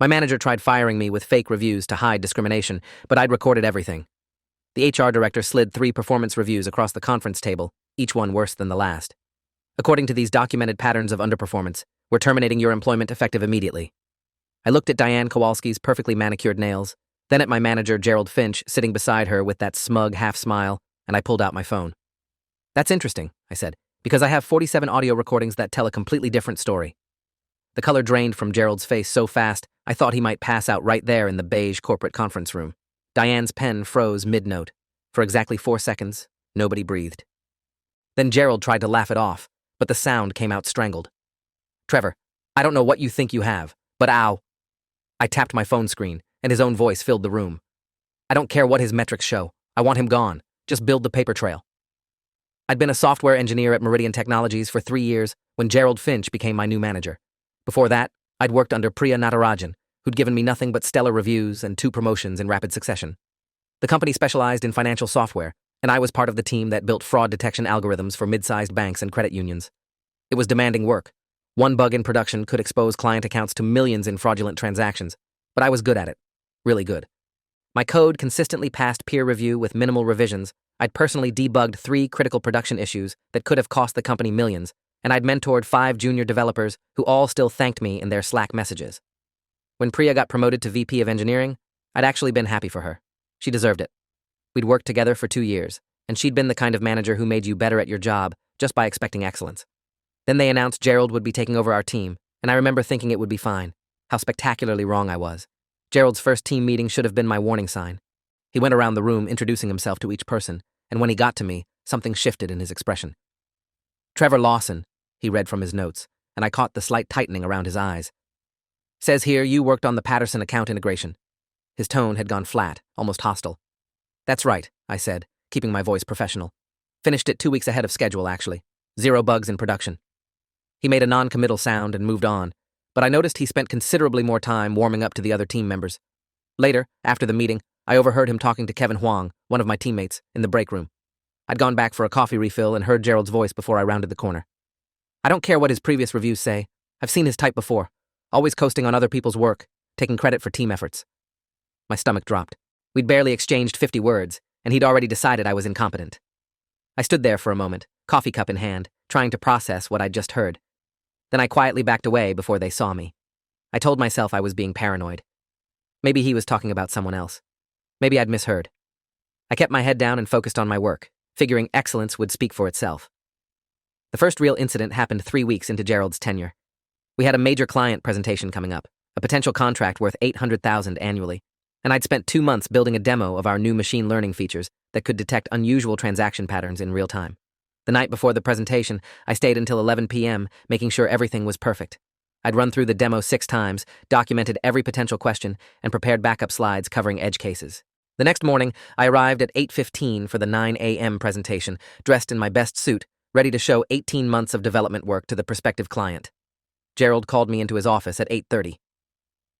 My manager tried firing me with fake reviews to hide discrimination, but I'd recorded everything. The HR director slid 3 performance reviews across the conference table, each one worse than the last. According to these documented patterns of underperformance, we're terminating your employment effective immediately. I looked at Diane Kowalski's perfectly manicured nails, then at my manager Gerald Finch sitting beside her with that smug half-smile, and I pulled out my phone. That's interesting, I said, because I have 47 audio recordings that tell a completely different story. The color drained from Gerald's face so fast, I thought he might pass out right there in the beige corporate conference room. Diane's pen froze mid-note. For exactly 4 seconds, nobody breathed. Then Gerald tried to laugh it off, but the sound came out strangled. Trevor, I don't know what you think you have, but ow. I tapped my phone screen, and his own voice filled the room. I don't care what his metrics show. I want him gone. Just build the paper trail. I'd been a software engineer at Meridian Technologies for 3 years when Gerald Finch became my new manager. Before that, I'd worked under Priya Natarajan, who'd given me nothing but stellar reviews and 2 promotions in rapid succession. The company specialized in financial software, and I was part of the team that built fraud detection algorithms for mid-sized banks and credit unions. It was demanding work. One bug in production could expose client accounts to millions in fraudulent transactions, but I was good at it. Really good. My code consistently passed peer review with minimal revisions. I'd personally debugged 3 critical production issues that could have cost the company millions, and I'd mentored 5 junior developers who all still thanked me in their Slack messages. When Priya got promoted to VP of Engineering, I'd actually been happy for her. She deserved it. We'd worked together for 2 years, and she'd been the kind of manager who made you better at your job just by expecting excellence. Then they announced Gerald would be taking over our team, and I remember thinking it would be fine. How spectacularly wrong I was. Gerald's first team meeting should have been my warning sign. He went around the room introducing himself to each person, and when he got to me, something shifted in his expression. Trevor Lawson, he read from his notes, and I caught the slight tightening around his eyes. Says here you worked on the Patterson account integration. His tone had gone flat, almost hostile. That's right, I said, keeping my voice professional. Finished it 2 weeks ahead of schedule, actually. 0 bugs in production. He made a non-committal sound and moved on, but I noticed he spent considerably more time warming up to the other team members. Later, after the meeting, I overheard him talking to Kevin Huang, one of my teammates, in the break room. I'd gone back for a coffee refill and heard Gerald's voice before I rounded the corner. I don't care what his previous reviews say. I've seen his type before, always coasting on other people's work, taking credit for team efforts. My stomach dropped. We'd barely exchanged 50 words, and he'd already decided I was incompetent. I stood there for a moment, coffee cup in hand, trying to process what I'd just heard. Then I quietly backed away before they saw me. I told myself I was being paranoid. Maybe he was talking about someone else. Maybe I'd misheard. I kept my head down and focused on my work, figuring excellence would speak for itself. The first real incident happened 3 weeks into Gerald's tenure. We had a major client presentation coming up, a potential contract worth $800,000 annually, and I'd spent 2 months building a demo of our new machine learning features that could detect unusual transaction patterns in real time. The night before the presentation, I stayed until 11 p.m., making sure everything was perfect. I'd run through the demo 6 times, documented every potential question, and prepared backup slides covering edge cases. The next morning, I arrived at 8:15 for the 9 a.m. presentation, dressed in my best suit, ready to show 18 months of development work to the prospective client. Gerald called me into his office at 8:30.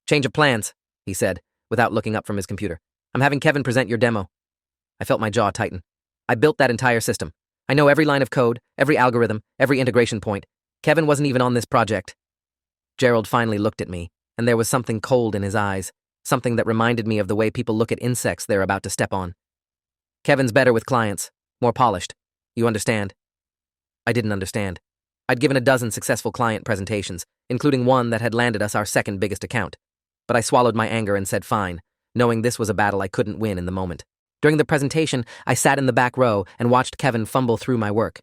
Change of plans, he said, without looking up from his computer. I'm having Kevin present your demo. I felt my jaw tighten. I built that entire system. I know every line of code, every algorithm, every integration point. Kevin wasn't even on this project. Gerald finally looked at me, and there was something cold in his eyes, something that reminded me of the way people look at insects they're about to step on. Kevin's better with clients, more polished. You understand? I didn't understand. I'd given a dozen successful client presentations, including one that had landed us our second biggest account. But I swallowed my anger and said fine, knowing this was a battle I couldn't win in the moment. During the presentation, I sat in the back row and watched Kevin fumble through my work.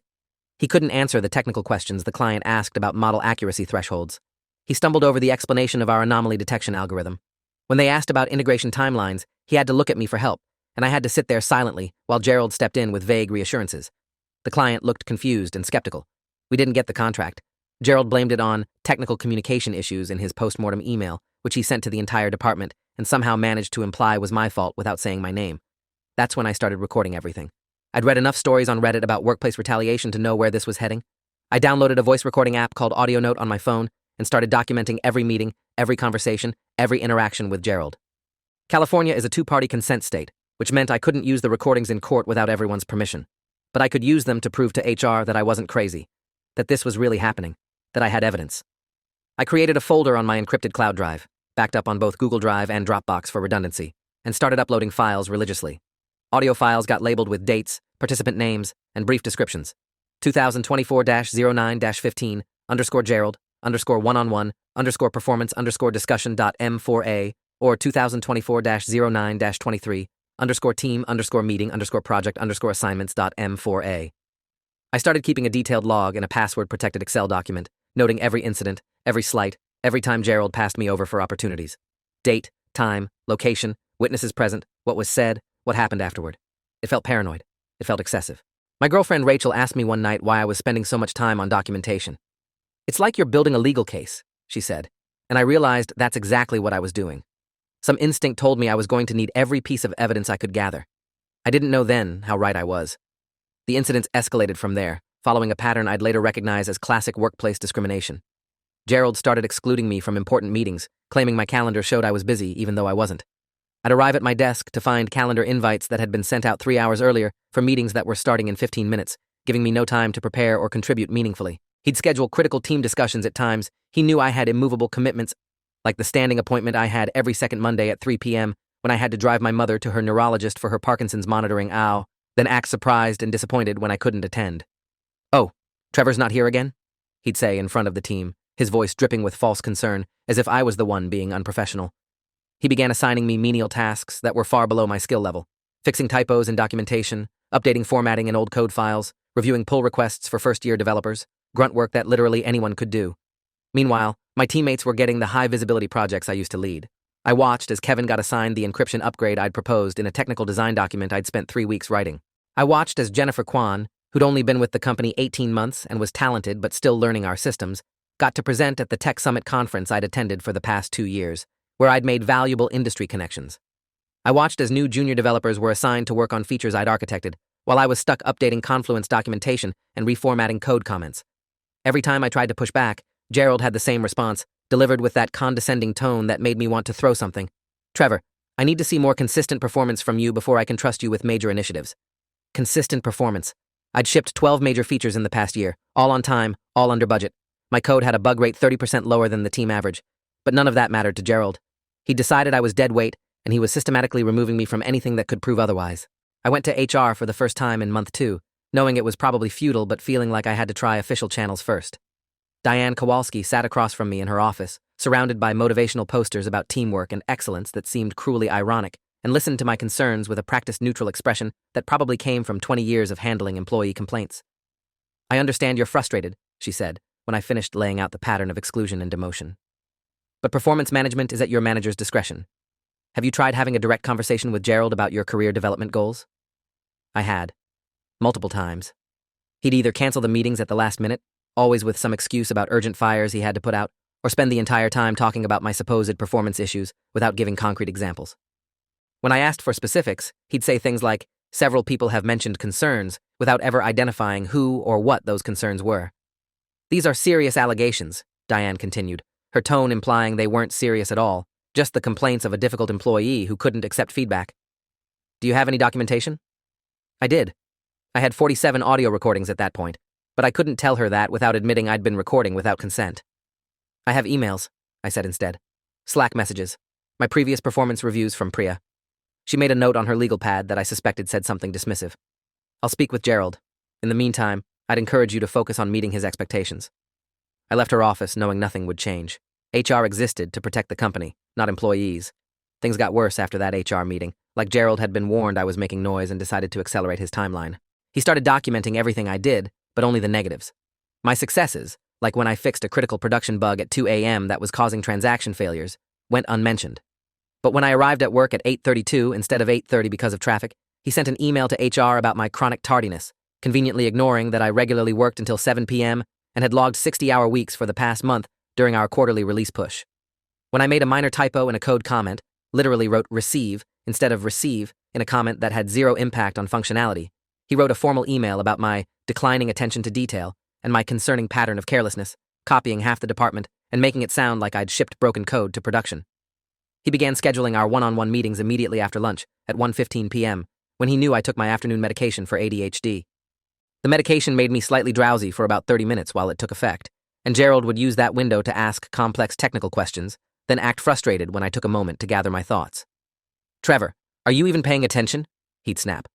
He couldn't answer the technical questions the client asked about model accuracy thresholds. He stumbled over the explanation of our anomaly detection algorithm. When they asked about integration timelines, he had to look at me for help, and I had to sit there silently while Gerald stepped in with vague reassurances. The client looked confused and skeptical. We didn't get the contract. Gerald blamed it on technical communication issues in his postmortem email, which he sent to the entire department and somehow managed to imply was my fault without saying my name. That's when I started recording everything. I'd read enough stories on Reddit about workplace retaliation to know where this was heading. I downloaded a voice recording app called Audio Note on my phone and started documenting every meeting, every conversation, every interaction with Gerald. California is a 2-party consent state, which meant I couldn't use the recordings in court without everyone's permission. But I could use them to prove to HR that I wasn't crazy, that this was really happening, that I had evidence. I created a folder on my encrypted cloud drive, backed up on both Google Drive and Dropbox for redundancy, and started uploading files religiously. Audio files got labeled with dates, participant names, and brief descriptions. 2024-09-15 _ Gerald _ one-on-one _ performance _ discussion.m4a or 2024-09-23 _ team _ meeting _ project _ assignments.m4a. I started keeping a detailed log in a password-protected Excel document, noting every incident, every slight, every time Gerald passed me over for opportunities. Date, time, location, witnesses present, what was said, what happened afterward. It felt paranoid. It felt excessive. My girlfriend Rachel asked me one night why I was spending so much time on documentation. "It's like you're building a legal case," she said, and I realized that's exactly what I was doing. Some instinct told me I was going to need every piece of evidence I could gather. I didn't know then how right I was. The incidents escalated from there, following a pattern I'd later recognize as classic workplace discrimination. Gerald started excluding me from important meetings, claiming my calendar showed I was busy even though I wasn't. I'd arrive at my desk to find calendar invites that had been sent out 3 hours earlier for meetings that were starting in 15 minutes, giving me no time to prepare or contribute meaningfully. He'd schedule critical team discussions at times he knew I had immovable commitments, like the standing appointment I had every second Monday at 3 p.m. when I had to drive my mother to her neurologist for her Parkinson's monitoring, then act surprised and disappointed when I couldn't attend. "Oh, Trevor's not here again?" he'd say in front of the team, his voice dripping with false concern, as if I was the one being unprofessional. He began assigning me menial tasks that were far below my skill level, fixing typos in documentation, updating formatting in old code files, reviewing pull requests for first-year developers, grunt work that literally anyone could do. Meanwhile, my teammates were getting the high-visibility projects I used to lead. I watched as Kevin got assigned the encryption upgrade I'd proposed in a technical design document I'd spent 3 weeks writing. I watched as Jennifer Kwan, who'd only been with the company 18 months and was talented but still learning our systems, got to present at the Tech Summit conference I'd attended for the past 2 years, where I'd made valuable industry connections. I watched as new junior developers were assigned to work on features I'd architected, while I was stuck updating Confluence documentation and reformatting code comments. Every time I tried to push back, Gerald had the same response, delivered with that condescending tone that made me want to throw something. "Trevor, I need to see more consistent performance from you before I can trust you with major initiatives." Consistent performance. I'd shipped 12 major features in the past year, all on time, all under budget. My code had a bug rate 30% lower than the team average, but none of that mattered to Gerald. He decided I was dead weight, and he was systematically removing me from anything that could prove otherwise. I went to HR for the first time in month 2, knowing it was probably futile but feeling like I had to try official channels first. Diane Kowalski sat across from me in her office, surrounded by motivational posters about teamwork and excellence that seemed cruelly ironic, and listened to my concerns with a practice-neutral expression that probably came from 20 years of handling employee complaints. "I understand you're frustrated," she said, when I finished laying out the pattern of exclusion and demotion. "But performance management is at your manager's discretion. Have you tried having a direct conversation with Gerald about your career development goals?" I had. Multiple times. He'd either cancel the meetings at the last minute, always with some excuse about urgent fires he had to put out, or spend the entire time talking about my supposed performance issues without giving concrete examples. When I asked for specifics, he'd say things like, "Several people have mentioned concerns," without ever identifying who or what those concerns were. "These are serious allegations," Diane continued, her tone implying they weren't serious at all, just the complaints of a difficult employee who couldn't accept feedback. "Do you have any documentation?" I did. I had 47 audio recordings at that point, but I couldn't tell her that without admitting I'd been recording without consent. "I have emails," I said instead. "Slack messages. My previous performance reviews from Priya." She made a note on her legal pad that I suspected said something dismissive. "I'll speak with Gerald. In the meantime, I'd encourage you to focus on meeting his expectations." I left her office knowing nothing would change. HR existed to protect the company, not employees. Things got worse after that HR meeting. Like Gerald had been warned I was making noise and decided to accelerate his timeline. He started documenting everything I did, but only the negatives. My successes, like when I fixed a critical production bug at 2 a.m. that was causing transaction failures, went unmentioned. But when I arrived at work at 8:32 instead of 8:30 because of traffic, he sent an email to HR about my chronic tardiness, conveniently ignoring that I regularly worked until 7 p.m. and had logged 60-hour weeks for the past month during our quarterly release push. When I made a minor typo in a code comment, literally wrote receive instead of receive in a comment that had zero impact on functionality, he wrote a formal email about my declining attention to detail and my concerning pattern of carelessness, copying half the department and making it sound like I'd shipped broken code to production. He began scheduling our one-on-one meetings immediately after lunch at 1:15 p.m. when he knew I took my afternoon medication for ADHD. The medication made me slightly drowsy for about 30 minutes while it took effect, and Gerald would use that window to ask complex technical questions then act frustrated when I took a moment to gather my thoughts. "Trevor, are you even paying attention?" he'd snap.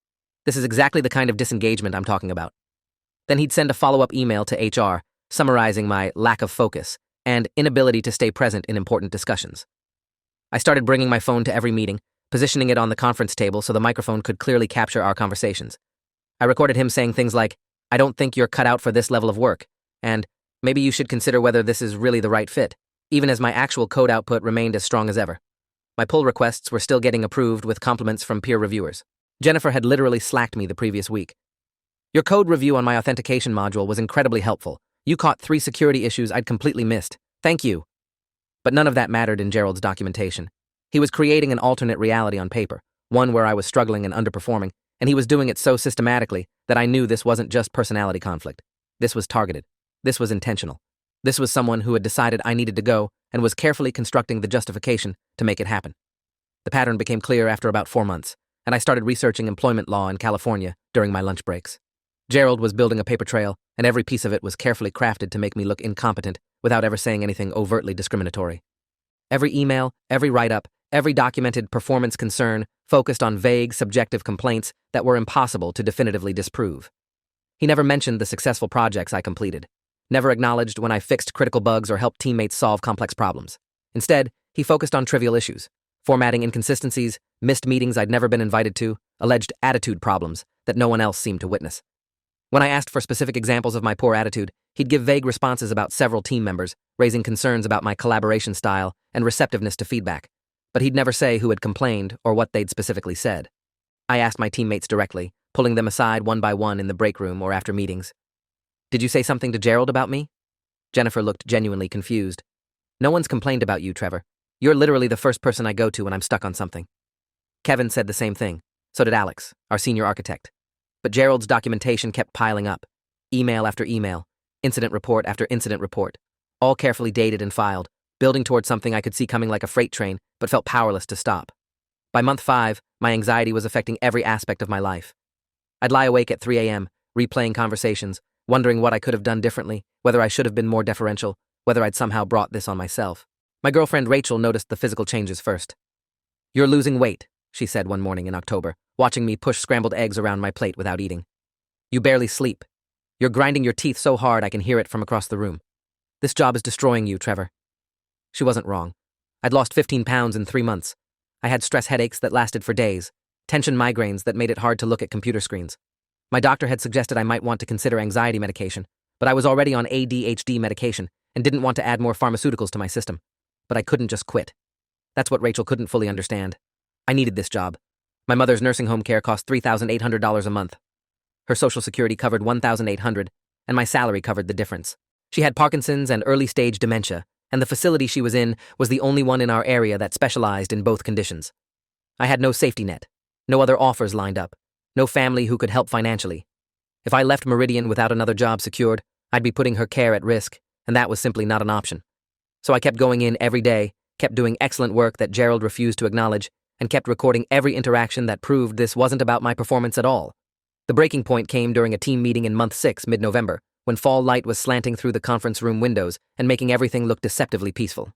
"This is exactly the kind of disengagement I'm talking about." Then he'd send a follow-up email to HR, summarizing my lack of focus and inability to stay present in important discussions. I started bringing my phone to every meeting, positioning it on the conference table so the microphone could clearly capture our conversations. I recorded him saying things like, "I don't think you're cut out for this level of work," and "maybe you should consider whether this is really the right fit," even as my actual code output remained as strong as ever. My pull requests were still getting approved with compliments from peer reviewers. Jennifer had literally slacked me the previous week. "Your code review on my authentication module was incredibly helpful. You caught 3 security issues I'd completely missed. Thank you." But none of that mattered in Gerald's documentation. He was creating an alternate reality on paper, one where I was struggling and underperforming, and he was doing it so systematically that I knew this wasn't just personality conflict. This was targeted. This was intentional. This was someone who had decided I needed to go and was carefully constructing the justification to make it happen. The pattern became clear after about 4 months, and I started researching employment law in California during my lunch breaks. Gerald was building a paper trail, and every piece of it was carefully crafted to make me look incompetent without ever saying anything overtly discriminatory. Every email, every write-up, every documented performance concern focused on vague, subjective complaints that were impossible to definitively disprove. He never mentioned the successful projects I completed, never acknowledged when I fixed critical bugs or helped teammates solve complex problems. Instead, he focused on trivial issues, formatting inconsistencies, missed meetings I'd never been invited to, alleged attitude problems that no one else seemed to witness. When I asked for specific examples of my poor attitude, he'd give vague responses about several team members, raising concerns about my collaboration style and receptiveness to feedback. But he'd never say who had complained or what they'd specifically said. I asked my teammates directly, pulling them aside one by one in the break room or after meetings. "Did you say something to Gerald about me?" Jennifer looked genuinely confused. "No one's complained about you, Trevor. You're literally the first person I go to when I'm stuck on something." Kevin said the same thing. So did Alex, our senior architect. But Gerald's documentation kept piling up. Email after email, incident report after incident report, all carefully dated and filed, building towards something I could see coming like a freight train, but felt powerless to stop. By month 5, my anxiety was affecting every aspect of my life. I'd lie awake at 3 a.m., replaying conversations, wondering what I could have done differently, whether I should have been more deferential, whether I'd somehow brought this on myself. My girlfriend Rachel noticed the physical changes first. "You're losing weight," she said one morning in October, watching me push scrambled eggs around my plate without eating. "You barely sleep. You're grinding your teeth so hard I can hear it from across the room. This job is destroying you, Trevor." She wasn't wrong. I'd lost 15 pounds in 3 months. I had stress headaches that lasted for days, tension migraines that made it hard to look at computer screens. My doctor had suggested I might want to consider anxiety medication, but I was already on ADHD medication and didn't want to add more pharmaceuticals to my system. But I couldn't just quit. That's what Rachel couldn't fully understand. I needed this job. My mother's nursing home care cost $3,800 a month. Her Social Security covered $1,800, and my salary covered the difference. She had Parkinson's and early-stage dementia, and the facility she was in was the only one in our area that specialized in both conditions. I had no safety net, no other offers lined up, no family who could help financially. If I left Meridian without another job secured, I'd be putting her care at risk, and that was simply not an option. So I kept going in every day, kept doing excellent work that Gerald refused to acknowledge, and kept recording every interaction that proved this wasn't about my performance at all. The breaking point came during a team meeting in month 6, mid-November, when fall light was slanting through the conference room windows and making everything look deceptively peaceful.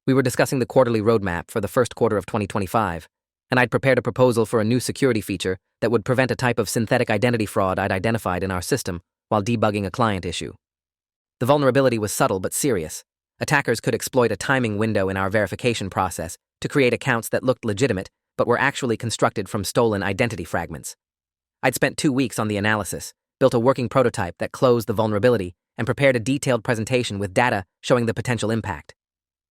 We were discussing the quarterly roadmap for the first quarter of 2025, and I'd prepared a proposal for a new security feature that would prevent a type of synthetic identity fraud I'd identified in our system while debugging a client issue. The vulnerability was subtle but serious. Attackers could exploit a timing window in our verification process to create accounts that looked legitimate but were actually constructed from stolen identity fragments. I'd spent 2 weeks on the analysis, built a working prototype that closed the vulnerability, and prepared a detailed presentation with data showing the potential impact.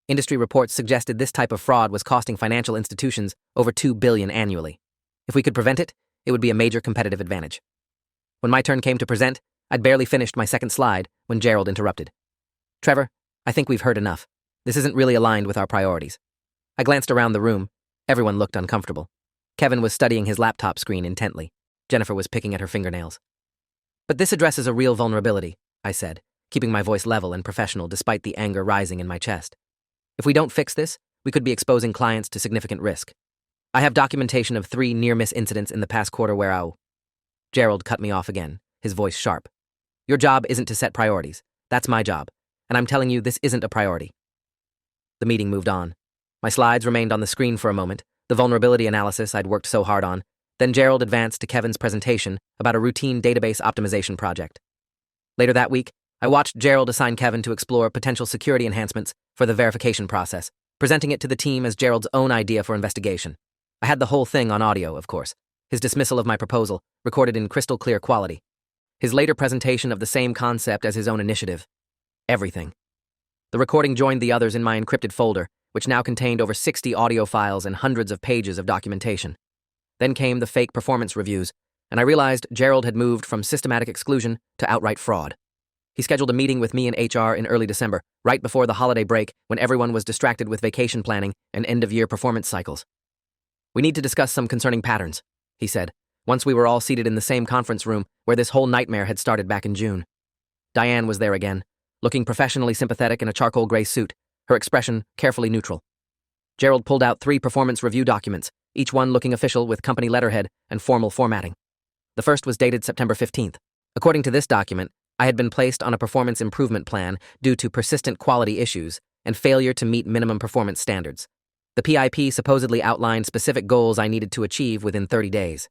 Industry reports suggested this type of fraud was costing financial institutions over $2 billion annually. If we could prevent it, it would be a major competitive advantage. When my turn came to present, I'd barely finished my second slide when Gerald interrupted. "Trevor, I think we've heard enough. This isn't really aligned with our priorities." I glanced around the room. Everyone looked uncomfortable. Kevin was studying his laptop screen intently. Jennifer was picking at her fingernails. "But this addresses a real vulnerability," I said, keeping my voice level and professional despite the anger rising in my chest. "If we don't fix this, we could be exposing clients to significant risk. I have documentation of 3 near-miss incidents in the past quarter where Gerald cut me off again, his voice sharp. "Your job isn't to set priorities. That's my job, and I'm telling you this isn't a priority." The meeting moved on. My slides remained on the screen for a moment, the vulnerability analysis I'd worked so hard on. Then Gerald advanced to Kevin's presentation about a routine database optimization project. Later that week, I watched Gerald assign Kevin to explore potential security enhancements for the verification process, presenting it to the team as Gerald's own idea for investigation. I had the whole thing on audio, of course, his dismissal of my proposal, recorded in crystal clear quality. His later presentation of the same concept as his own initiative. Everything. The recording joined the others in my encrypted folder, which now contained over 60 audio files and hundreds of pages of documentation. Then came the fake performance reviews, and I realized Gerald had moved from systematic exclusion to outright fraud. He scheduled a meeting with me and HR in early December, right before the holiday break when everyone was distracted with vacation planning and end-of-year performance cycles. "We need to discuss some concerning patterns," he said, once we were all seated in the same conference room where this whole nightmare had started back in June. Diane was there again, looking professionally sympathetic in a charcoal gray suit, her expression carefully neutral. Gerald pulled out 3 performance review documents, each one looking official with company letterhead and formal formatting. The first was dated September 15th. According to this document, I had been placed on a performance improvement plan due to persistent quality issues and failure to meet minimum performance standards. The PIP supposedly outlined specific goals I needed to achieve within 30 days.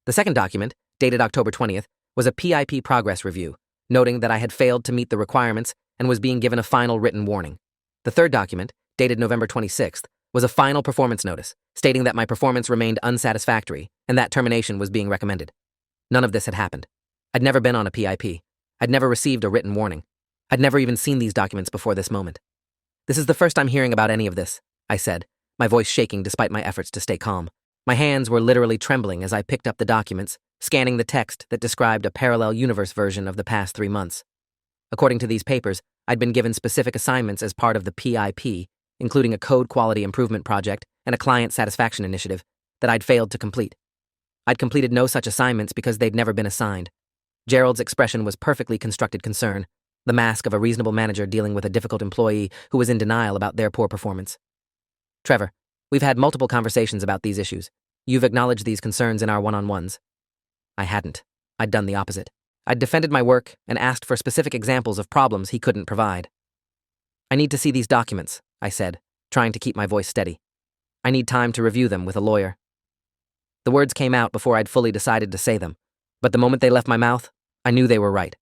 The second document, dated October 20th, was a PIP progress review, noting that I had failed to meet the requirements and was being given a final written warning. The third document, dated November 26th, was a final performance notice, stating that my performance remained unsatisfactory and that termination was being recommended. None of this had happened. I'd never been on a PIP. I'd never received a written warning. I'd never even seen these documents before this moment. "This is the first I'm hearing about any of this," I said, my voice shaking despite my efforts to stay calm. My hands were literally trembling as I picked up the documents, scanning the text that described a parallel universe version of the past 3 months. According to these papers, I'd been given specific assignments as part of the PIP, including a code quality improvement project and a client satisfaction initiative, that I'd failed to complete. I'd completed no such assignments because they'd never been assigned. Gerald's expression was perfectly constructed concern, the mask of a reasonable manager dealing with a difficult employee who was in denial about their poor performance. "Trevor, we've had multiple conversations about these issues. You've acknowledged these concerns in our one-on-ones." I hadn't. I'd done the opposite. I'd defended my work and asked for specific examples of problems he couldn't provide. "I need to see these documents," I said, trying to keep my voice steady. "I need time to review them with a lawyer." The words came out before I'd fully decided to say them, but the moment they left my mouth, I knew they were right.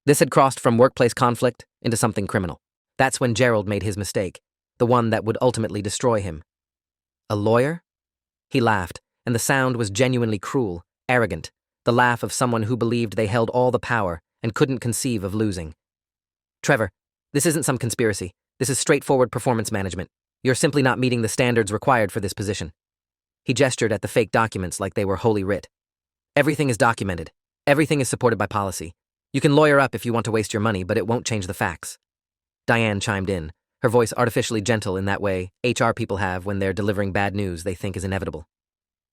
This had crossed from workplace conflict into something criminal. That's when Gerald made his mistake, the one that would ultimately destroy him. "A lawyer?" He laughed, and the sound was genuinely cruel, arrogant, the laugh of someone who believed they held all the power and couldn't conceive of losing. "Trevor, this isn't some conspiracy. This is straightforward performance management. You're simply not meeting the standards required for this position." He gestured at the fake documents like they were holy writ. "Everything is documented. Everything is supported by policy. You can lawyer up if you want to waste your money, but it won't change the facts." Diane chimed in, her voice artificially gentle in that way HR people have when they're delivering bad news they think is inevitable.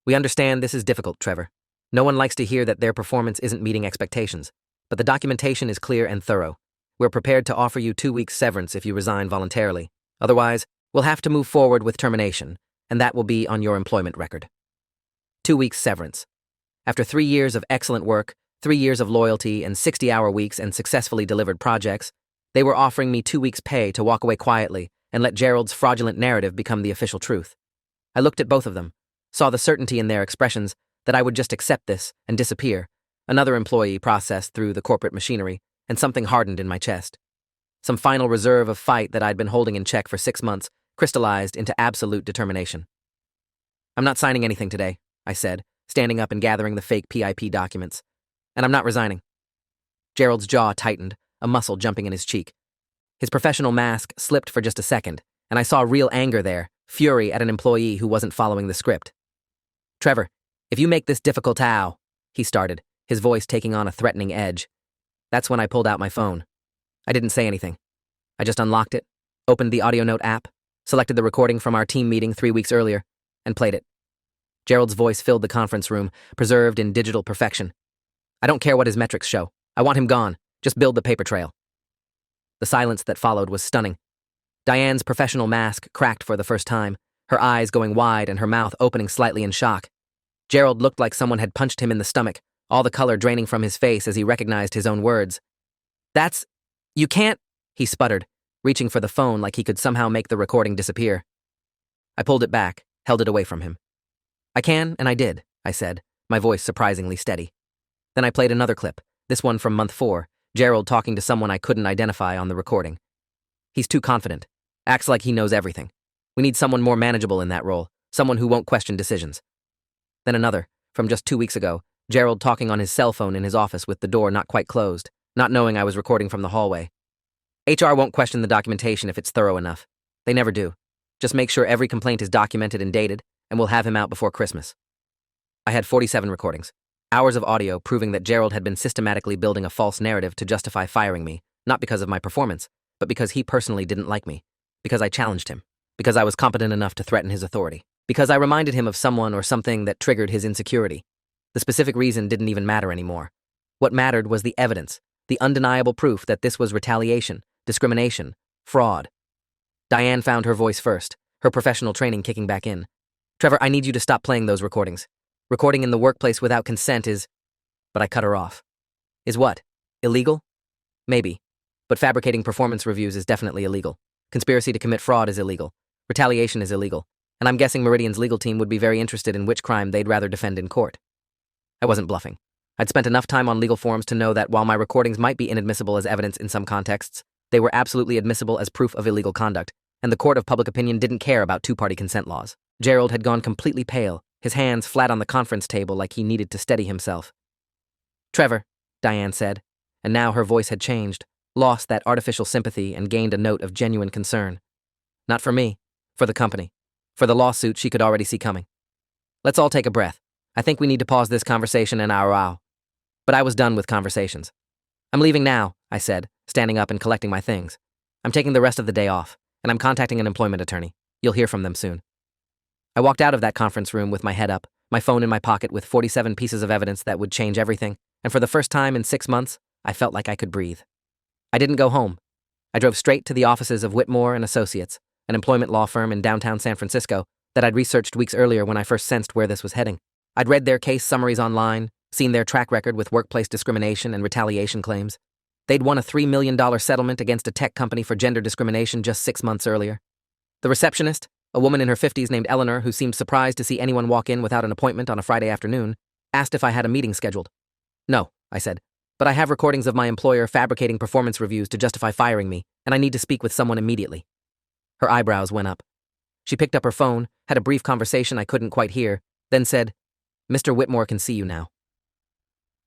"We understand this is difficult, Trevor. No one likes to hear that their performance isn't meeting expectations, but the documentation is clear and thorough. We're prepared to offer you 2 weeks severance if you resign voluntarily. Otherwise, we'll have to move forward with termination, and that will be on your employment record." 2 weeks severance. After 3 years of excellent work, 3 years of loyalty and 60-hour weeks and successfully delivered projects, they were offering me 2 weeks' pay to walk away quietly and let Gerald's fraudulent narrative become the official truth. I looked at both of them, saw the certainty in their expressions that I would just accept this and disappear, another employee processed through the corporate machinery, and something hardened in my chest. Some final reserve of fight that I'd been holding in check for 6 months crystallized into absolute determination. "I'm not signing anything today," I said, standing up and gathering the fake PIP documents. "And I'm not resigning." Gerald's jaw tightened, a muscle jumping in his cheek. His professional mask slipped for just a second, and I saw real anger there, fury at an employee who wasn't following the script. "Trevor, if you make this difficult, he started, his voice taking on a threatening edge. That's when I pulled out my phone. I didn't say anything. I just unlocked it, opened the audio note app, selected the recording from our team meeting 3 weeks earlier, and played it. Gerald's voice filled the conference room, preserved in digital perfection. "I don't care what his metrics show. I want him gone. Just build the paper trail." The silence that followed was stunning. Diane's professional mask cracked for the first time, her eyes going wide and her mouth opening slightly in shock. Gerald looked like someone had punched him in the stomach, all the color draining from his face as he recognized his own words. You can't," he sputtered, reaching for the phone like he could somehow make the recording disappear. I pulled it back, held it away from him. I can, and I did, I said, my voice surprisingly steady. Then I played another clip, this one from month 4, Gerald talking to someone I couldn't identify on the recording. He's too confident. Acts like he knows everything. We need someone more manageable in that role, someone who won't question decisions. Then another, from just 2 weeks ago, Gerald talking on his cell phone in his office with the door not quite closed, not knowing I was recording from the hallway. HR won't question the documentation if it's thorough enough. They never do. Just make sure every complaint is documented and dated, and we'll have him out before Christmas. I had 47 recordings, hours of audio proving that Gerald had been systematically building a false narrative to justify firing me, not because of my performance, but because he personally didn't like me, because I challenged him, because I was competent enough to threaten his authority, because I reminded him of someone or something that triggered his insecurity. The specific reason didn't even matter anymore. What mattered was the evidence, the undeniable proof that this was retaliation, discrimination, fraud. Diane found her voice first, her professional training kicking back in. Trevor, I need you to stop playing those recordings. Recording in the workplace without consent is... But I cut her off. Is what? Illegal? Maybe. But fabricating performance reviews is definitely illegal. Conspiracy to commit fraud is illegal. Retaliation is illegal. And I'm guessing Meridian's legal team would be very interested in which crime they'd rather defend in court. I wasn't bluffing. I'd spent enough time on legal forums to know that while my recordings might be inadmissible as evidence in some contexts, they were absolutely admissible as proof of illegal conduct, and the court of public opinion didn't care about two-party consent laws. Gerald had gone completely pale, his hands flat on the conference table like he needed to steady himself. Trevor, Diane said, and now her voice had changed, lost that artificial sympathy and gained a note of genuine concern. Not for me, for the company, for the lawsuit she could already see coming. Let's all take a breath. I think we need to pause this conversation and our. But I was done with conversations. I'm leaving now, I said, standing up and collecting my things. I'm taking the rest of the day off, and I'm contacting an employment attorney. You'll hear from them soon. I walked out of that conference room with my head up, my phone in my pocket with 47 pieces of evidence that would change everything, and for the first time in 6 months, I felt like I could breathe. I didn't go home. I drove straight to the offices of Whitmore and Associates, an employment law firm in downtown San Francisco that I'd researched weeks earlier when I first sensed where this was heading. I'd read their case summaries online, seen their track record with workplace discrimination and retaliation claims. They'd won a $3 million settlement against a tech company for gender discrimination just 6 months earlier. The receptionist, a woman in her 50s named Eleanor who seemed surprised to see anyone walk in without an appointment on a Friday afternoon, asked if I had a meeting scheduled. No, I said, but I have recordings of my employer fabricating performance reviews to justify firing me, and I need to speak with someone immediately. Her eyebrows went up. She picked up her phone, had a brief conversation I couldn't quite hear, then said, Mr. Whitmore can see you now.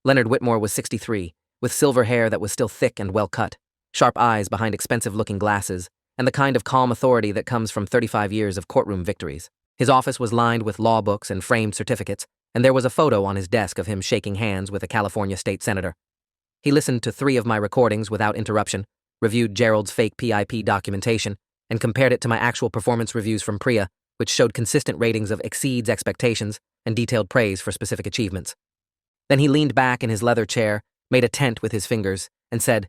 Leonard Whitmore was 63, with silver hair that was still thick and well cut, sharp eyes behind expensive-looking glasses, and the kind of calm authority that comes from 35 years of courtroom victories. His office was lined with law books and framed certificates, and there was a photo on his desk of him shaking hands with a California state senator. He listened to 3 of my recordings without interruption, reviewed Gerald's fake PIP documentation, and compared it to my actual performance reviews from Priya, which showed consistent ratings of exceeds expectations and detailed praise for specific achievements. Then he leaned back in his leather chair, made a tent with his fingers, and said,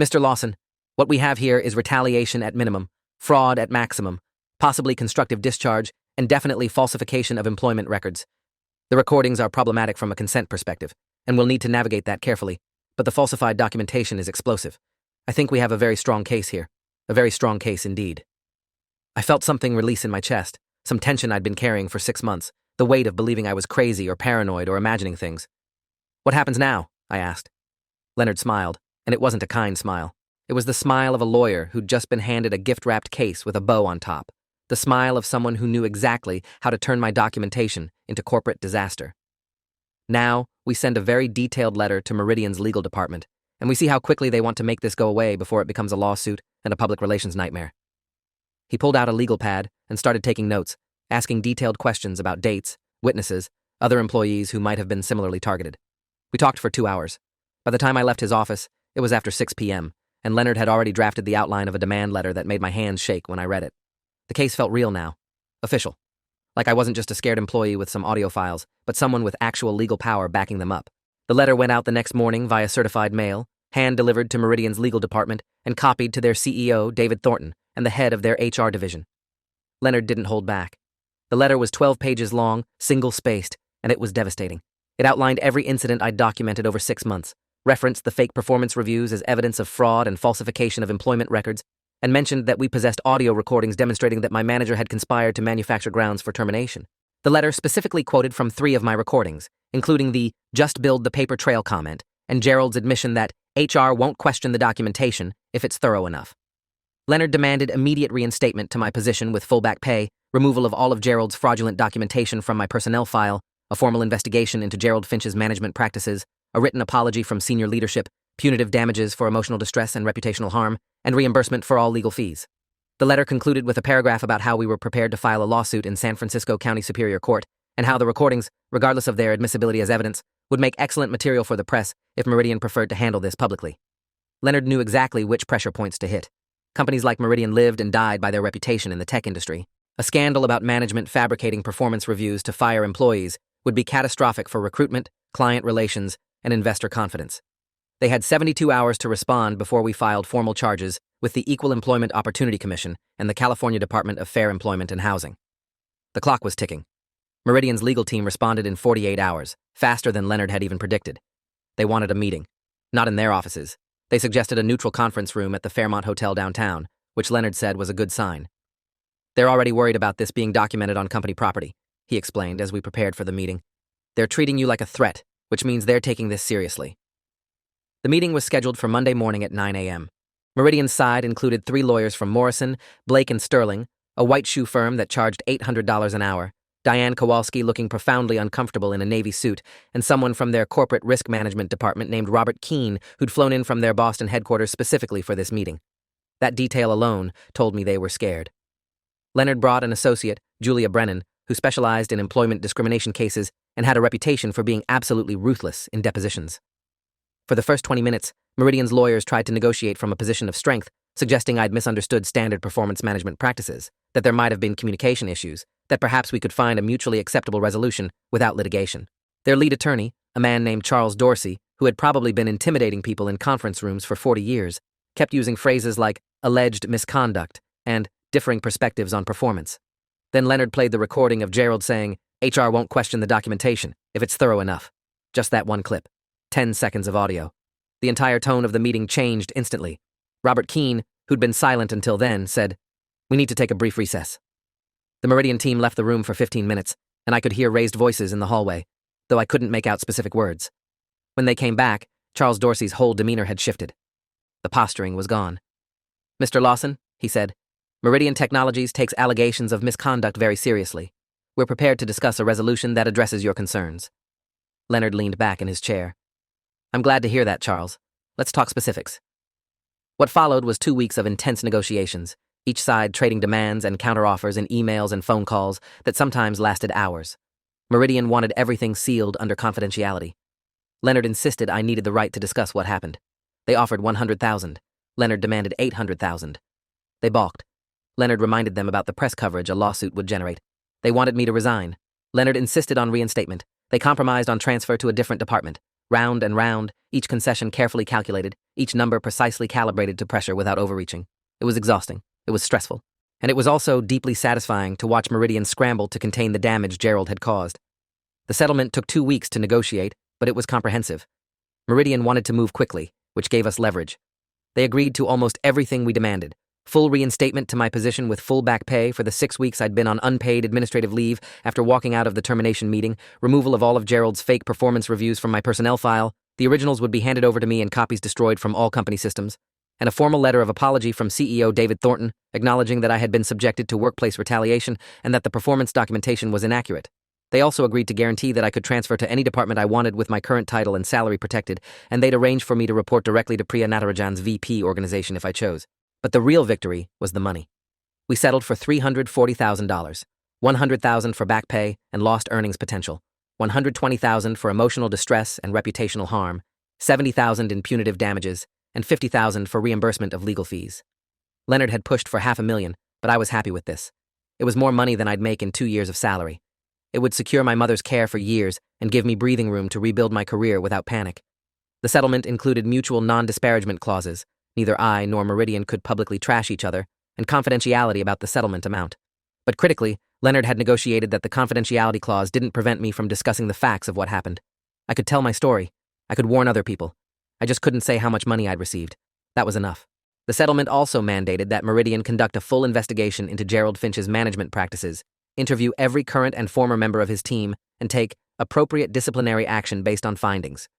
Mr. Lawson, what we have here is retaliation at minimum, fraud at maximum, possibly constructive discharge, and definitely falsification of employment records. The recordings are problematic from a consent perspective, and we'll need to navigate that carefully, but the falsified documentation is explosive. I think we have a very strong case here, a very strong case indeed. I felt something release in my chest, some tension I'd been carrying for 6 months, the weight of believing I was crazy or paranoid or imagining things. What happens now? I asked. Leonard smiled, and it wasn't a kind smile. It was the smile of a lawyer who'd just been handed a gift-wrapped case with a bow on top, the smile of someone who knew exactly how to turn my documentation into corporate disaster. Now, we send a very detailed letter to Meridian's legal department, and we see how quickly they want to make this go away before it becomes a lawsuit and a public relations nightmare. He pulled out a legal pad and started taking notes, asking detailed questions about dates, witnesses, other employees who might have been similarly targeted. We talked for 2 hours. By the time I left his office, it was after 6 p.m., and Leonard had already drafted the outline of a demand letter that made my hands shake when I read it. The case felt real now, official. Like I wasn't just a scared employee with some audio files, but someone with actual legal power backing them up. The letter went out the next morning via certified mail, hand-delivered to Meridian's legal department, and copied to their CEO, David Thornton, and the head of their HR division. Leonard didn't hold back. The letter was 12 pages long, single-spaced, and it was devastating. It outlined every incident I'd documented over 6 months, referenced the fake performance reviews as evidence of fraud and falsification of employment records, and mentioned that we possessed audio recordings demonstrating that my manager had conspired to manufacture grounds for termination. The letter specifically quoted from 3 of my recordings, including the "just build the paper trail" comment and Gerald's admission that HR won't question the documentation if it's thorough enough. Leonard demanded immediate reinstatement to my position with full back pay, removal of all of Gerald's fraudulent documentation from my personnel file, a formal investigation into Gerald Finch's management practices, a written apology from senior leadership, punitive damages for emotional distress and reputational harm, and reimbursement for all legal fees. The letter concluded with a paragraph about how we were prepared to file a lawsuit in San Francisco County Superior Court, and how the recordings, regardless of their admissibility as evidence, would make excellent material for the press if Meridian preferred to handle this publicly. Leonard knew exactly which pressure points to hit. Companies like Meridian lived and died by their reputation in the tech industry. A scandal about management fabricating performance reviews to fire employees would be catastrophic for recruitment, client relations, and investor confidence. They had 72 hours to respond before we filed formal charges with the Equal Employment Opportunity Commission and the California Department of Fair Employment and Housing. The clock was ticking. Meridian's legal team responded in 48 hours, faster than Leonard had even predicted. They wanted a meeting. Not in their offices. They suggested a neutral conference room at the Fairmont Hotel downtown, which Leonard said was a good sign. "They're already worried about this being documented on company property," he explained as we prepared for the meeting. "They're treating you like a threat, which means they're taking this seriously." The meeting was scheduled for Monday morning at 9 a.m. Meridian's side included 3 lawyers from Morrison, Blake & Sterling, a white shoe firm that charged $800 an hour, Diane Kowalski looking profoundly uncomfortable in a navy suit, and someone from their corporate risk management department named Robert Keene, who'd flown in from their Boston headquarters specifically for this meeting. That detail alone told me they were scared. Leonard brought an associate, Julia Brennan, who specialized in employment discrimination cases and had a reputation for being absolutely ruthless in depositions. For the first 20 minutes, Meridian's lawyers tried to negotiate from a position of strength, suggesting I'd misunderstood standard performance management practices, that there might have been communication issues, that perhaps we could find a mutually acceptable resolution without litigation. Their lead attorney, a man named Charles Dorsey, who had probably been intimidating people in conference rooms for 40 years, kept using phrases like alleged misconduct and differing perspectives on performance. Then Leonard played the recording of Gerald saying, "HR won't question the documentation if it's thorough enough." Just that one clip. 10 seconds of audio. The entire tone of the meeting changed instantly. Robert Keene, who'd been silent until then, said, "We need to take a brief recess." The Meridian team left the room for 15 minutes, and I could hear raised voices in the hallway, though I couldn't make out specific words. When they came back, Charles Dorsey's whole demeanor had shifted. The posturing was gone. "Mr. Lawson," he said, "Meridian Technologies takes allegations of misconduct very seriously. We're prepared to discuss a resolution that addresses your concerns." Leonard leaned back in his chair. "I'm glad to hear that, Charles. Let's talk specifics." What followed was 2 weeks of intense negotiations, each side trading demands and counteroffers in emails and phone calls that sometimes lasted hours. Meridian wanted everything sealed under confidentiality. Leonard insisted I needed the right to discuss what happened. They offered $100,000. Leonard demanded $800,000. They balked. Leonard reminded them about the press coverage a lawsuit would generate. They wanted me to resign. Leonard insisted on reinstatement. They compromised on transfer to a different department. Round and round, each concession carefully calculated, each number precisely calibrated to pressure without overreaching. It was exhausting. It was stressful. And it was also deeply satisfying to watch Meridian scramble to contain the damage Gerald had caused. The settlement took 2 weeks to negotiate, but it was comprehensive. Meridian wanted to move quickly, which gave us leverage. They agreed to almost everything we demanded. Full reinstatement to my position with full back pay for the 6 weeks I'd been on unpaid administrative leave after walking out of the termination meeting, removal of all of Gerald's fake performance reviews from my personnel file, the originals would be handed over to me and copies destroyed from all company systems, and a formal letter of apology from CEO David Thornton acknowledging that I had been subjected to workplace retaliation and that the performance documentation was inaccurate. They also agreed to guarantee that I could transfer to any department I wanted with my current title and salary protected, and they'd arrange for me to report directly to Priya Natarajan's VP organization if I chose. But the real victory was the money. We settled for $340,000, $100,000 for back pay and lost earnings potential, $120,000 for emotional distress and reputational harm, $70,000 in punitive damages, and $50,000 for reimbursement of legal fees. Leonard had pushed for $500,000, but I was happy with this. It was more money than I'd make in 2 years of salary. It would secure my mother's care for years and give me breathing room to rebuild my career without panic. The settlement included mutual non-disparagement clauses. Neither I nor Meridian could publicly trash each other, and confidentiality about the settlement amount. But critically, Leonard had negotiated that the confidentiality clause didn't prevent me from discussing the facts of what happened. I could tell my story. I could warn other people. I just couldn't say how much money I'd received. That was enough. The settlement also mandated that Meridian conduct a full investigation into Gerald Finch's management practices, interview every current and former member of his team, and take appropriate disciplinary action based on findings.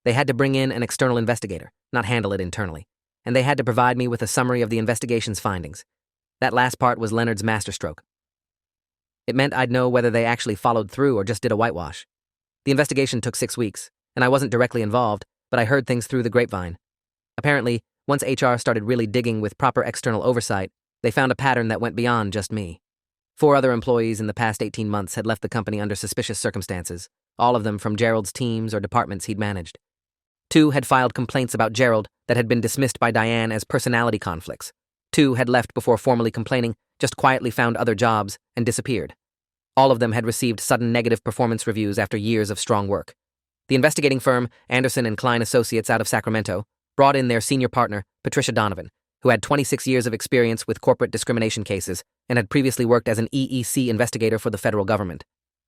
They had to bring in an external investigator, not handle it internally, and they had to provide me with a summary of the investigation's findings. That last part was Leonard's masterstroke. It meant I'd know whether they actually followed through or just did a whitewash. The investigation took 6 weeks, and I wasn't directly involved, but I heard things through the grapevine. Apparently, once HR started really digging with proper external oversight, they found a pattern that went beyond just me. 4 other employees in the past 18 months had left the company under suspicious circumstances, all of them from Gerald's teams or departments he'd managed. 2 had filed complaints about Gerald that had been dismissed by Diane as personality conflicts. 2 had left before formally complaining, just quietly found other jobs, and disappeared. All of them had received sudden negative performance reviews after years of strong work. The investigating firm, Anderson & Klein Associates out of Sacramento, brought in their senior partner, Patricia Donovan, who had 26 years of experience with corporate discrimination cases and had previously worked as an EEC investigator for the federal government.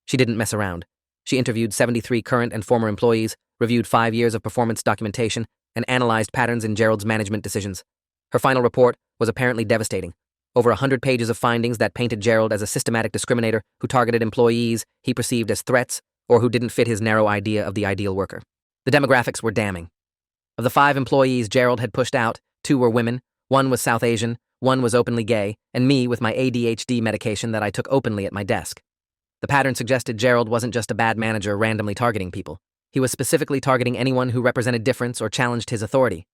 She didn't mess around. She interviewed 73 current and former employees, reviewed 5 years of performance documentation, and analyzed patterns in Gerald's management decisions. Her final report was apparently devastating. Over 100 pages of findings that painted Gerald as a systematic discriminator who targeted employees he perceived as threats or who didn't fit his narrow idea of the ideal worker. The demographics were damning. Of the 5 employees Gerald had pushed out, 2 were women, 1 was South Asian, 1 was openly gay, and me with my ADHD medication that I took openly at my desk. The pattern suggested Gerald wasn't just a bad manager randomly targeting people. He was specifically targeting anyone who represented difference or challenged his authority.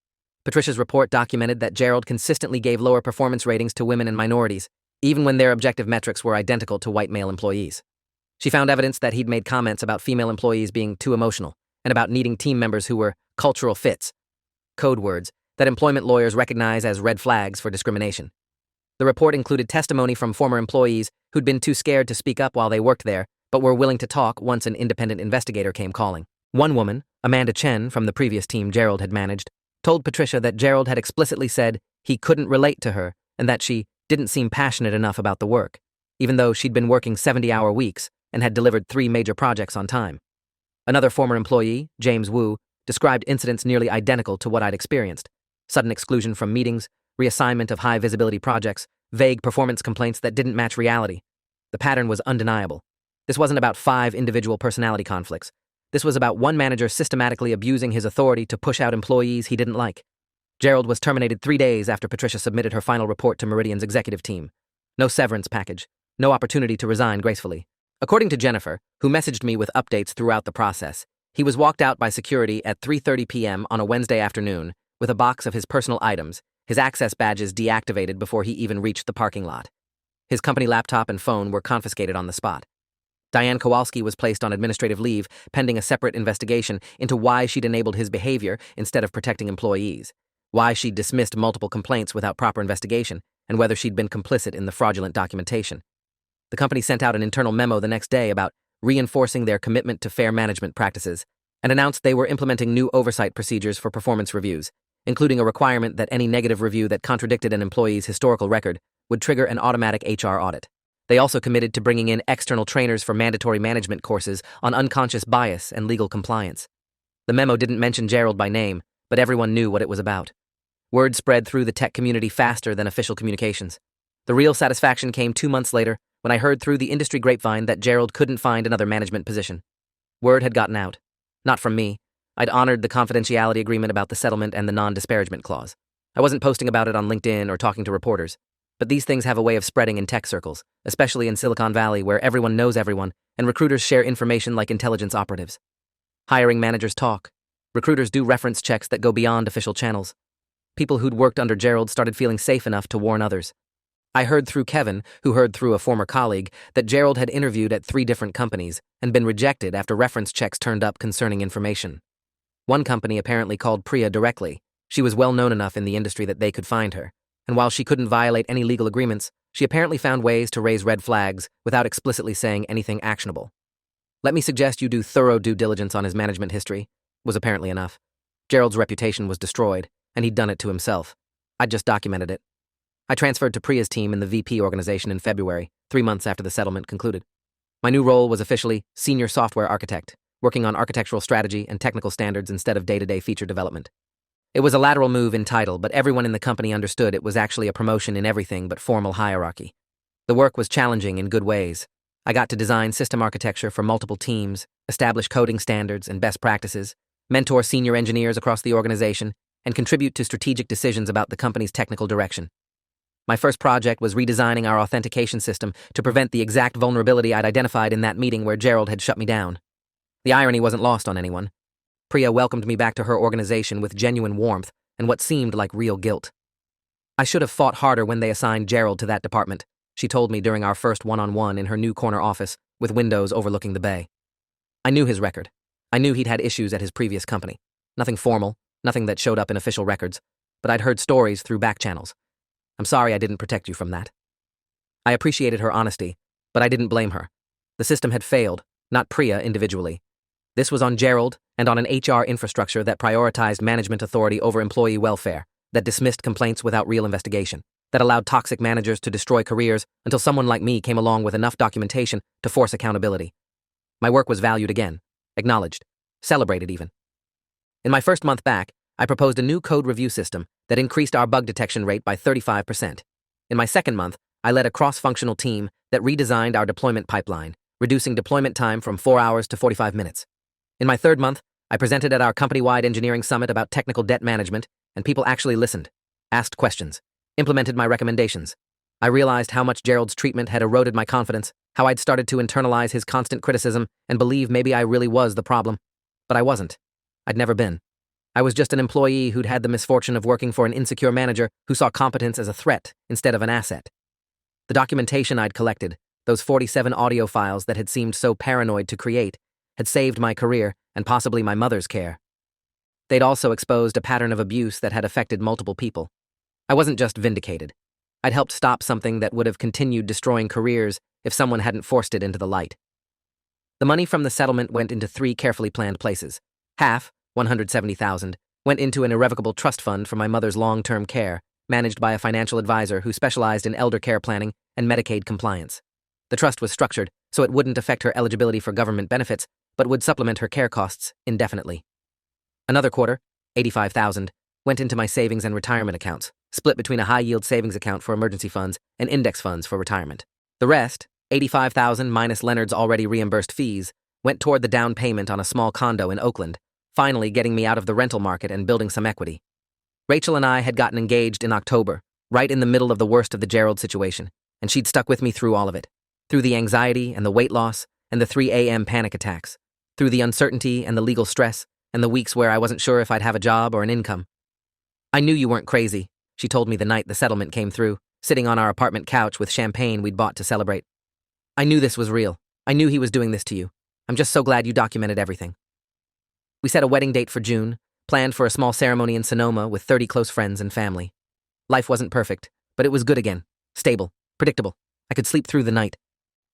Patricia's report documented that Gerald consistently gave lower performance ratings to women and minorities, even when their objective metrics were identical to white male employees. She found evidence that he'd made comments about female employees being too emotional and about needing team members who were cultural fits, code words that employment lawyers recognize as red flags for discrimination. The report included testimony from former employees who'd been too scared to speak up while they worked there, but were willing to talk once an independent investigator came calling. One woman, Amanda Chen from the previous team Gerald had managed, told Patricia that Gerald had explicitly said he couldn't relate to her and that she didn't seem passionate enough about the work, even though she'd been working 70-hour weeks and had delivered 3 major projects on time. Another former employee, James Wu, described incidents nearly identical to what I'd experienced: sudden exclusion from meetings, reassignment of high-visibility projects, vague performance complaints that didn't match reality. The pattern was undeniable. This wasn't about 5 individual personality conflicts. This was about one manager systematically abusing his authority to push out employees he didn't like. Gerald was terminated 3 days after Patricia submitted her final report to Meridian's executive team. No severance package, no opportunity to resign gracefully. According to Jennifer, who messaged me with updates throughout the process, he was walked out by security at 3:30 p.m. on a Wednesday afternoon with a box of his personal items, his access badges deactivated before he even reached the parking lot. His company laptop and phone were confiscated on the spot. Diane Kowalski was placed on administrative leave pending a separate investigation into why she'd enabled his behavior instead of protecting employees, why she'd dismissed multiple complaints without proper investigation, and whether she'd been complicit in the fraudulent documentation. The company sent out an internal memo the next day about reinforcing their commitment to fair management practices and announced they were implementing new oversight procedures for performance reviews, including a requirement that any negative review that contradicted an employee's historical record would trigger an automatic HR audit. They also committed to bringing in external trainers for mandatory management courses on unconscious bias and legal compliance. The memo didn't mention Gerald by name, but everyone knew what it was about. Word spread through the tech community faster than official communications. The real satisfaction came 2 months later when I heard through the industry grapevine that Gerald couldn't find another management position. Word had gotten out. Not from me. I'd honored the confidentiality agreement about the settlement and the non-disparagement clause. I wasn't posting about it on LinkedIn or talking to reporters. But these things have a way of spreading in tech circles, especially in Silicon Valley where everyone knows everyone and recruiters share information like intelligence operatives. Hiring managers talk. Recruiters do reference checks that go beyond official channels. People who'd worked under Gerald started feeling safe enough to warn others. I heard through Kevin, who heard through a former colleague, that Gerald had interviewed at 3 different companies and been rejected after reference checks turned up concerning information. One company apparently called Priya directly. She was well known enough in the industry that they could find her. And while she couldn't violate any legal agreements, she apparently found ways to raise red flags without explicitly saying anything actionable. Let me suggest you do thorough due diligence on his management history, was apparently enough. Gerald's reputation was destroyed, and he'd done it to himself. I'd just documented it. I transferred to Priya's team in the VP organization in February, 3 months after the settlement concluded. My new role was officially Senior Software Architect, working on architectural strategy and technical standards instead of day-to-day feature development. It was a lateral move in title, but everyone in the company understood it was actually a promotion in everything but formal hierarchy. The work was challenging in good ways. I got to design system architecture for multiple teams, establish coding standards and best practices, mentor senior engineers across the organization, and contribute to strategic decisions about the company's technical direction. My first project was redesigning our authentication system to prevent the exact vulnerability I'd identified in that meeting where Gerald had shut me down. The irony wasn't lost on anyone. Priya welcomed me back to her organization with genuine warmth and what seemed like real guilt. I should have fought harder when they assigned Gerald to that department, she told me during our first one-on-one in her new corner office with windows overlooking the bay. I knew his record. I knew he'd had issues at his previous company. Nothing formal, nothing that showed up in official records, but I'd heard stories through back channels. I'm sorry I didn't protect you from that. I appreciated her honesty, but I didn't blame her. The system had failed, not Priya individually. This was on Gerald and on an HR infrastructure that prioritized management authority over employee welfare, that dismissed complaints without real investigation, that allowed toxic managers to destroy careers until someone like me came along with enough documentation to force accountability. My work was valued again, acknowledged, celebrated even. In my first month back, I proposed a new code review system that increased our bug detection rate by 35%. In my second month, I led a cross-functional team that redesigned our deployment pipeline, reducing deployment time from 4 hours to 45 minutes. In my third month, I presented at our company-wide engineering summit about technical debt management, and people actually listened, asked questions, implemented my recommendations. I realized how much Gerald's treatment had eroded my confidence, how I'd started to internalize his constant criticism and believe maybe I really was the problem. But I wasn't. I'd never been. I was just an employee who'd had the misfortune of working for an insecure manager who saw competence as a threat instead of an asset. The documentation I'd collected, those 47 audio files that had seemed so paranoid to create, had saved my career and possibly my mother's care. They'd also exposed a pattern of abuse that had affected multiple people. I wasn't just vindicated. I'd helped stop something that would have continued destroying careers if someone hadn't forced it into the light. The money from the settlement went into 3 carefully planned places. Half, $170,000, went into an irrevocable trust fund for my mother's long-term care, managed by a financial advisor who specialized in elder care planning and Medicaid compliance. The trust was structured so it wouldn't affect her eligibility for government benefits, but would supplement her care costs indefinitely. Another quarter, $85,000, went into my savings and retirement accounts, split between a high-yield savings account for emergency funds and index funds for retirement. The rest, $85,000 minus Leonard's already reimbursed fees, went toward the down payment on a small condo in Oakland, finally getting me out of the rental market and building some equity. Rachel and I had gotten engaged in October, right in the middle of the worst of the Gerald situation, and she'd stuck with me through all of it, through the anxiety and the weight loss and the 3 a.m. panic attacks, through the uncertainty and the legal stress and the weeks where I wasn't sure if I'd have a job or an income. I knew you weren't crazy, she told me the night the settlement came through, sitting on our apartment couch with champagne we'd bought to celebrate. I knew this was real. I knew he was doing this to you. I'm just so glad you documented everything. We set a wedding date for June, planned for a small ceremony in Sonoma with 30 close friends and family. Life wasn't perfect, but it was good again, stable, predictable. I could sleep through the night.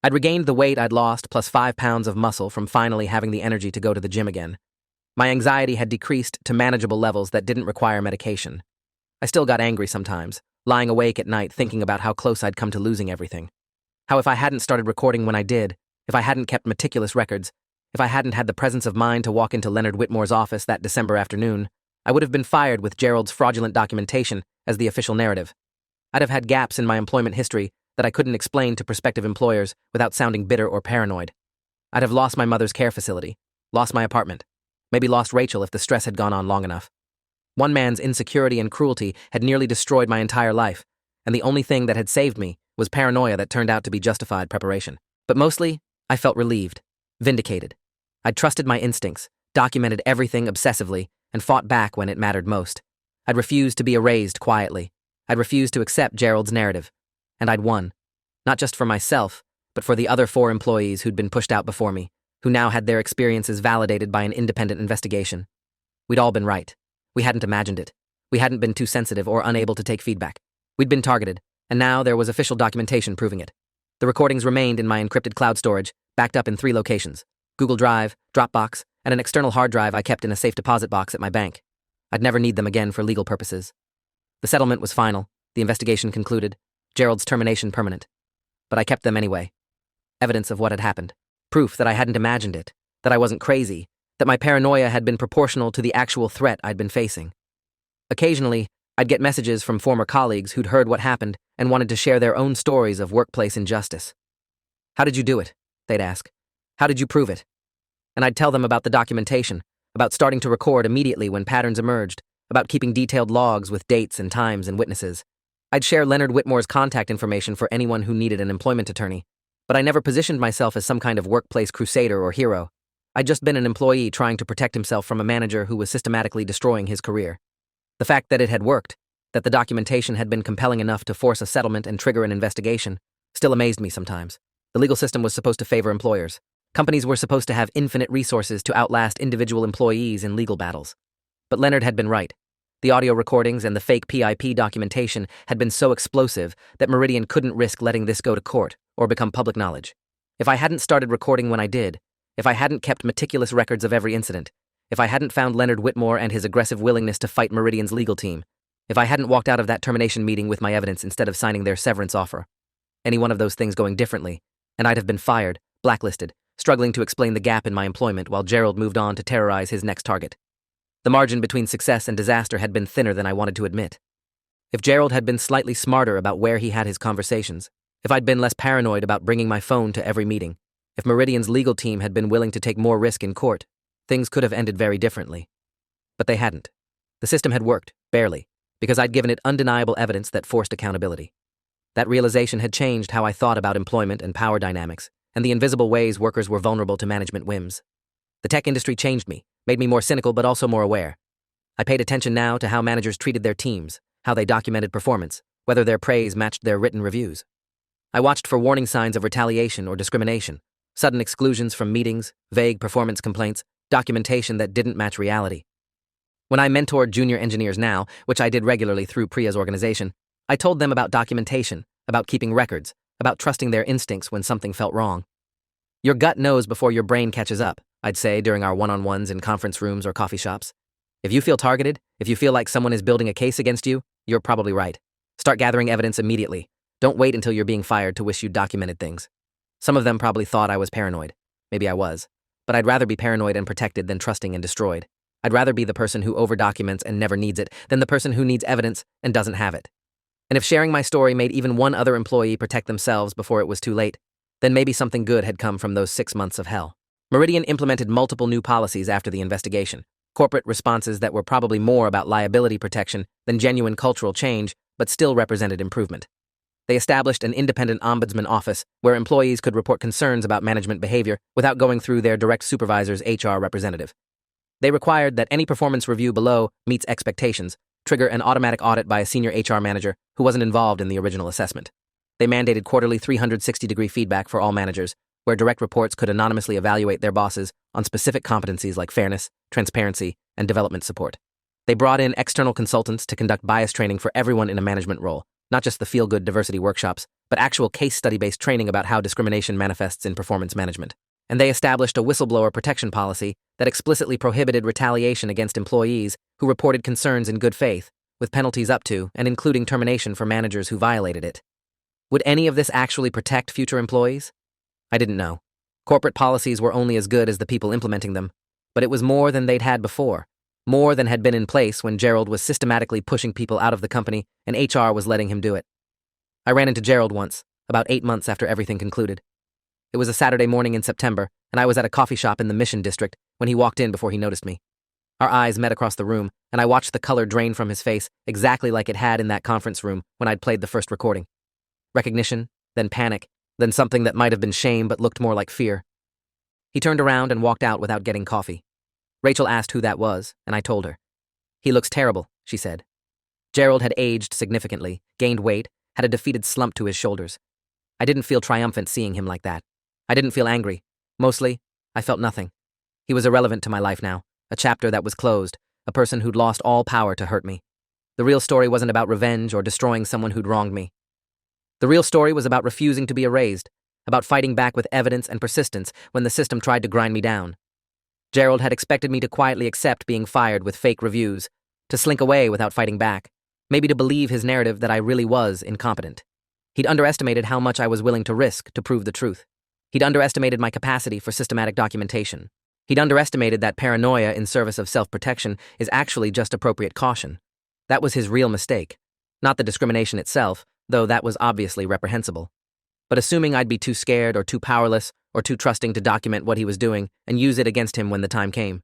I'd regained the weight I'd lost plus 5 pounds of muscle from finally having the energy to go to the gym again. My anxiety had decreased to manageable levels that didn't require medication. I still got angry sometimes, lying awake at night thinking about how close I'd come to losing everything. How if I hadn't started recording when I did, if I hadn't kept meticulous records, if I hadn't had the presence of mind to walk into Leonard Whitmore's office that December afternoon, I would have been fired with Gerald's fraudulent documentation as the official narrative. I'd have had gaps in my employment history that I couldn't explain to prospective employers without sounding bitter or paranoid. I'd have lost my mother's care facility, lost my apartment, maybe lost Rachel if the stress had gone on long enough. One man's insecurity and cruelty had nearly destroyed my entire life, and the only thing that had saved me was paranoia that turned out to be justified preparation. But mostly, I felt relieved, vindicated. I'd trusted my instincts, documented everything obsessively, and fought back when it mattered most. I'd refused to be erased quietly. I'd refused to accept Gerald's narrative. And I'd won. Not just for myself, but for the other 4 employees who'd been pushed out before me, who now had their experiences validated by an independent investigation. We'd all been right. We hadn't imagined it. We hadn't been too sensitive or unable to take feedback. We'd been targeted, and now there was official documentation proving it. The recordings remained in my encrypted cloud storage, backed up in 3 locations: Google Drive, Dropbox, and an external hard drive I kept in a safe deposit box at my bank. I'd never need them again for legal purposes. The settlement was final, the investigation concluded, Gerald's termination permanent. But I kept them anyway. Evidence of what had happened. Proof that I hadn't imagined it, that I wasn't crazy, that my paranoia had been proportional to the actual threat I'd been facing. Occasionally, I'd get messages from former colleagues who'd heard what happened and wanted to share their own stories of workplace injustice. "How did you do it?" they'd ask. "How did you prove it?" And I'd tell them about the documentation, about starting to record immediately when patterns emerged, about keeping detailed logs with dates and times and witnesses. I'd share Leonard Whitmore's contact information for anyone who needed an employment attorney, but I never positioned myself as some kind of workplace crusader or hero. I'd just been an employee trying to protect himself from a manager who was systematically destroying his career. The fact that it had worked, that the documentation had been compelling enough to force a settlement and trigger an investigation, still amazed me sometimes. The legal system was supposed to favor employers. Companies were supposed to have infinite resources to outlast individual employees in legal battles. But Leonard had been right. The audio recordings and the fake PIP documentation had been so explosive that Meridian couldn't risk letting this go to court or become public knowledge. If I hadn't started recording when I did, if I hadn't kept meticulous records of every incident, if I hadn't found Leonard Whitmore and his aggressive willingness to fight Meridian's legal team, if I hadn't walked out of that termination meeting with my evidence instead of signing their severance offer, any one of those things going differently, and I'd have been fired, blacklisted, struggling to explain the gap in my employment while Gerald moved on to terrorize his next target. The margin between success and disaster had been thinner than I wanted to admit. If Gerald had been slightly smarter about where he had his conversations, if I'd been less paranoid about bringing my phone to every meeting, if Meridian's legal team had been willing to take more risk in court, things could have ended very differently. But they hadn't. The system had worked, barely, because I'd given it undeniable evidence that forced accountability. That realization had changed how I thought about employment and power dynamics, and the invisible ways workers were vulnerable to management whims. The tech industry changed me, made me more cynical but also more aware. I paid attention now to how managers treated their teams, how they documented performance, whether their praise matched their written reviews. I watched for warning signs of retaliation or discrimination, sudden exclusions from meetings, vague performance complaints, documentation that didn't match reality. When I mentored junior engineers now, which I did regularly through Priya's organization, I told them about documentation, about keeping records, about trusting their instincts when something felt wrong. Your gut knows before your brain catches up, I'd say during our one-on-ones in conference rooms or coffee shops. If you feel targeted, if you feel like someone is building a case against you, you're probably right. Start gathering evidence immediately. Don't wait until you're being fired to wish you'd documented things. Some of them probably thought I was paranoid. Maybe I was. But I'd rather be paranoid and protected than trusting and destroyed. I'd rather be the person who over-documents and never needs it than the person who needs evidence and doesn't have it. And if sharing my story made even one other employee protect themselves before it was too late, then maybe something good had come from those 6 months of hell. Meridian implemented multiple new policies after the investigation, corporate responses that were probably more about liability protection than genuine cultural change, but still represented improvement. They established an independent ombudsman office where employees could report concerns about management behavior without going through their direct supervisor's HR representative. They required that any performance review below meets expectations trigger an automatic audit by a senior HR manager who wasn't involved in the original assessment. They mandated quarterly 360-degree feedback for all managers, where direct reports could anonymously evaluate their bosses on specific competencies like fairness, transparency, and development support. They brought in external consultants to conduct bias training for everyone in a management role, not just the feel-good diversity workshops, but actual case study-based training about how discrimination manifests in performance management. And they established a whistleblower protection policy that explicitly prohibited retaliation against employees who reported concerns in good faith, with penalties up to and including termination for managers who violated it. Would any of this actually protect future employees? I didn't know. Corporate policies were only as good as the people implementing them, but it was more than they'd had before, more than had been in place when Gerald was systematically pushing people out of the company and HR was letting him do it. I ran into Gerald once, about 8 months after everything concluded. It was a Saturday morning in September, and I was at a coffee shop in the Mission District when he walked in before he noticed me. Our eyes met across the room, and I watched the color drain from his face exactly like it had in that conference room when I'd played the first recording. Recognition, then panic, then something that might have been shame but looked more like fear. He turned around and walked out without getting coffee. Rachel asked who that was, and I told her. "He looks terrible," she said. Gerald had aged significantly, gained weight, had a defeated slump to his shoulders. I didn't feel triumphant seeing him like that. I didn't feel angry. Mostly, I felt nothing. He was irrelevant to my life now, a chapter that was closed, a person who'd lost all power to hurt me. The real story wasn't about revenge or destroying someone who'd wronged me. The real story was about refusing to be erased, about fighting back with evidence and persistence when the system tried to grind me down. Gerald had expected me to quietly accept being fired with fake reviews, to slink away without fighting back, maybe to believe his narrative that I really was incompetent. He'd underestimated how much I was willing to risk to prove the truth. He'd underestimated my capacity for systematic documentation. He'd underestimated that paranoia in service of self-protection is actually just appropriate caution. That was his real mistake. Not the discrimination itself, though that was obviously reprehensible. But assuming I'd be too scared or too powerless or too trusting to document what he was doing and use it against him when the time came.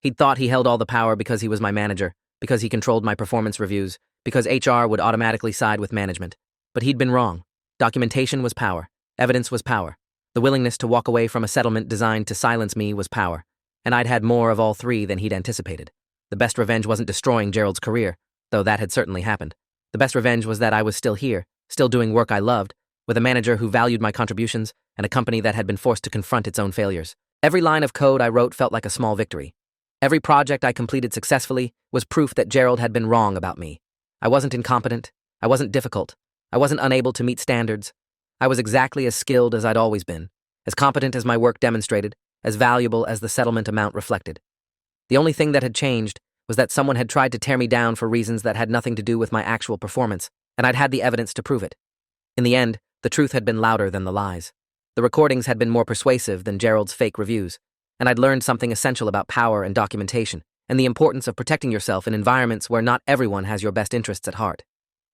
He'd thought he held all the power because he was my manager, because he controlled my performance reviews, because HR would automatically side with management. But he'd been wrong. Documentation was power. Evidence was power. The willingness to walk away from a settlement designed to silence me was power. And I'd had more of all three than he'd anticipated. The best revenge wasn't destroying Gerald's career, though that had certainly happened. The best revenge was that I was still here, still doing work I loved, with a manager who valued my contributions and a company that had been forced to confront its own failures. Every line of code I wrote felt like a small victory. Every project I completed successfully was proof that Gerald had been wrong about me. I wasn't incompetent. I wasn't difficult. I wasn't unable to meet standards. I was exactly as skilled as I'd always been, as competent as my work demonstrated, as valuable as the settlement amount reflected. The only thing that had changed was that someone had tried to tear me down for reasons that had nothing to do with my actual performance, and I'd had the evidence to prove it. In the end, the truth had been louder than the lies. The recordings had been more persuasive than Gerald's fake reviews, and I'd learned something essential about power and documentation, and the importance of protecting yourself in environments where not everyone has your best interests at heart.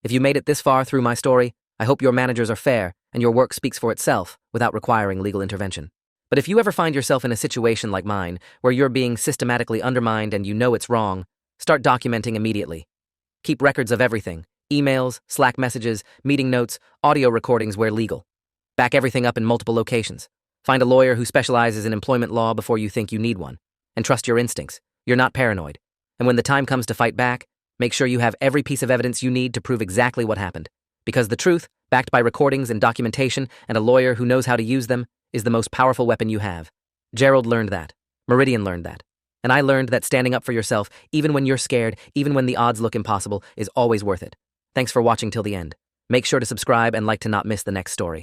If you made it this far through my story, I hope your managers are fair and your work speaks for itself without requiring legal intervention. But if you ever find yourself in a situation like mine, where you're being systematically undermined and you know it's wrong, start documenting immediately. Keep records of everything: emails, Slack messages, meeting notes, audio recordings where legal. Back everything up in multiple locations. Find a lawyer who specializes in employment law before you think you need one. And trust your instincts. You're not paranoid. And when the time comes to fight back, make sure you have every piece of evidence you need to prove exactly what happened. Because the truth, backed by recordings and documentation and a lawyer who knows how to use them, is the most powerful weapon you have. Gerald learned that. Meridian learned that. And I learned that standing up for yourself, even when you're scared, even when the odds look impossible, is always worth it. Thanks for watching till the end. Make sure to subscribe and like to not miss the next story.